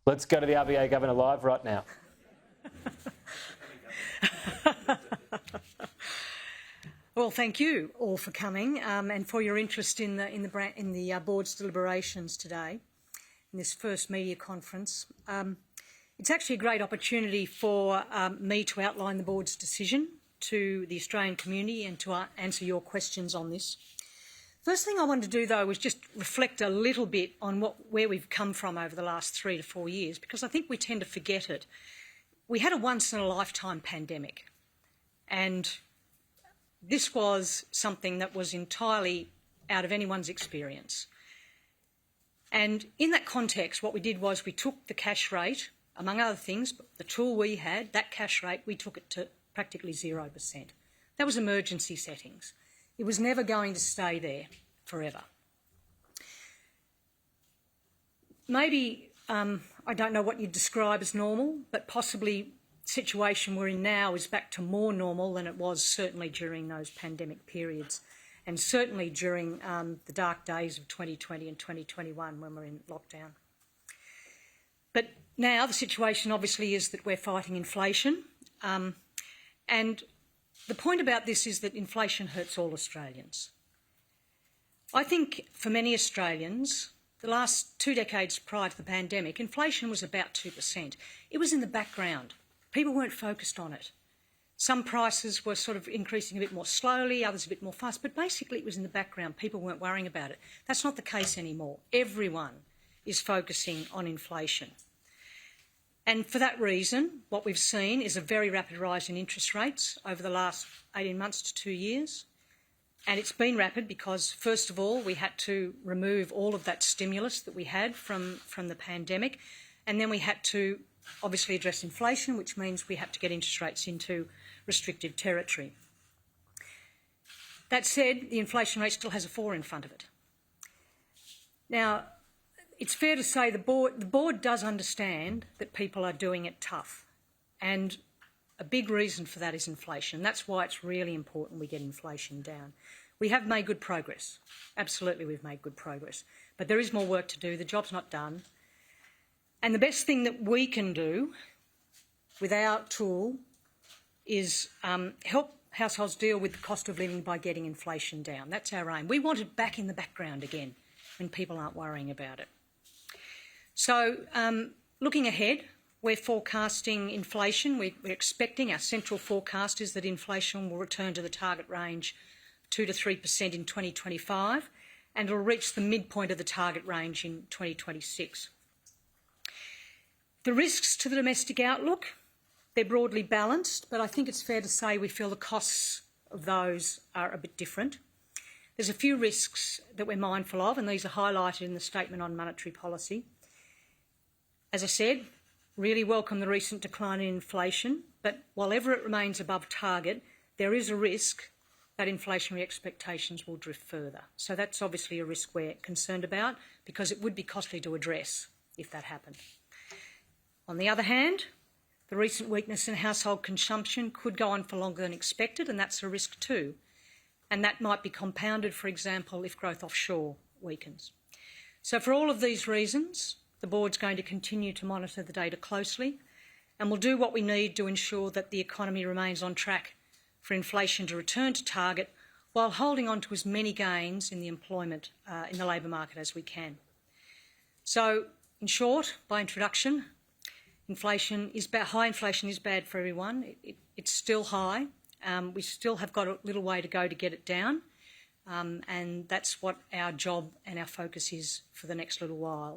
Let's go to the RBA Governor live right now. Well, thank you all for coming and for your interest in the board's deliberations today in this first media conference. It's actually a great opportunity for me to outline the board's decision to the Australian community and to answer your questions on this. First thing I wanted to do, though, was just reflect a little bit on where we've come from over the last 3 to 4 years, because I think we tend to forget it. We had a once-in-a-lifetime pandemic, and this was something that was entirely out of anyone's experience. And in that context, what we did was we took the cash rate, among other things, the tool we had, that cash rate, we took it to practically 0%. That was emergency settings. It was never going to stay there forever. Maybe, I don't know what you'd describe as normal, but possibly the situation we're in now is back to more normal than it was certainly during those pandemic periods, and certainly during the dark days of 2020 and 2021 when we're in lockdown. But now the situation obviously is that we're fighting inflation, and the point about this is that inflation hurts all Australians. I think for many Australians, the last 2 decades prior to the pandemic, inflation was about 2%. It was in the background. People weren't focused on it. Some prices were sort of increasing a bit more slowly, others a bit more fast, but basically it was in the background. People weren't worrying about it. That's not the case anymore. Everyone is focusing on inflation. And for that reason, what we've seen is a very rapid rise in interest rates over the last 18 months to 2 years. And it's been rapid because, first of all, we had to remove all of that stimulus that we had from the pandemic. And then we had to obviously address inflation, which means we had to get interest rates into restrictive territory. That said, the inflation rate still has a 4 in front of it. Now, it's fair to say the board does understand that people are doing it tough, and a big reason for that is inflation. That's why it's really important we get inflation down. We have made good progress. Absolutely, we've made good progress. But there is more work to do. The job's not done. And the best thing that we can do with our tool is help households deal with the cost of living by getting inflation down. That's our aim. We want it back in the background again when people aren't worrying about it. So, looking ahead, we're forecasting inflation. We're expecting, our central forecast is that inflation will return to the target range 2 to 3% in 2025, and it will reach the midpoint of the target range in 2026. The risks to the domestic outlook, they're broadly balanced, but I think it's fair to say we feel the costs of those are a bit different. There's a few risks that we're mindful of, and these are highlighted in the Statement on Monetary Policy. As I said, really welcome the recent decline in inflation, but while ever it remains above target, there is a risk that inflationary expectations will drift further. So that's obviously a risk we're concerned about, because it would be costly to address if that happened. On the other hand, the recent weakness in household consumption could go on for longer than expected, and that's a risk too. And that might be compounded, for example, if growth offshore weakens. So for all of these reasons, the board's going to continue to monitor the data closely, and will do what we need to ensure that the economy remains on track for inflation to return to target, while holding on to as many gains in the employment, in the labour market as we can. So, in short, by introduction, high inflation is bad for everyone. It's still high. We still have got a little way to go to get it down, and that's what our job and our focus is for the next little while.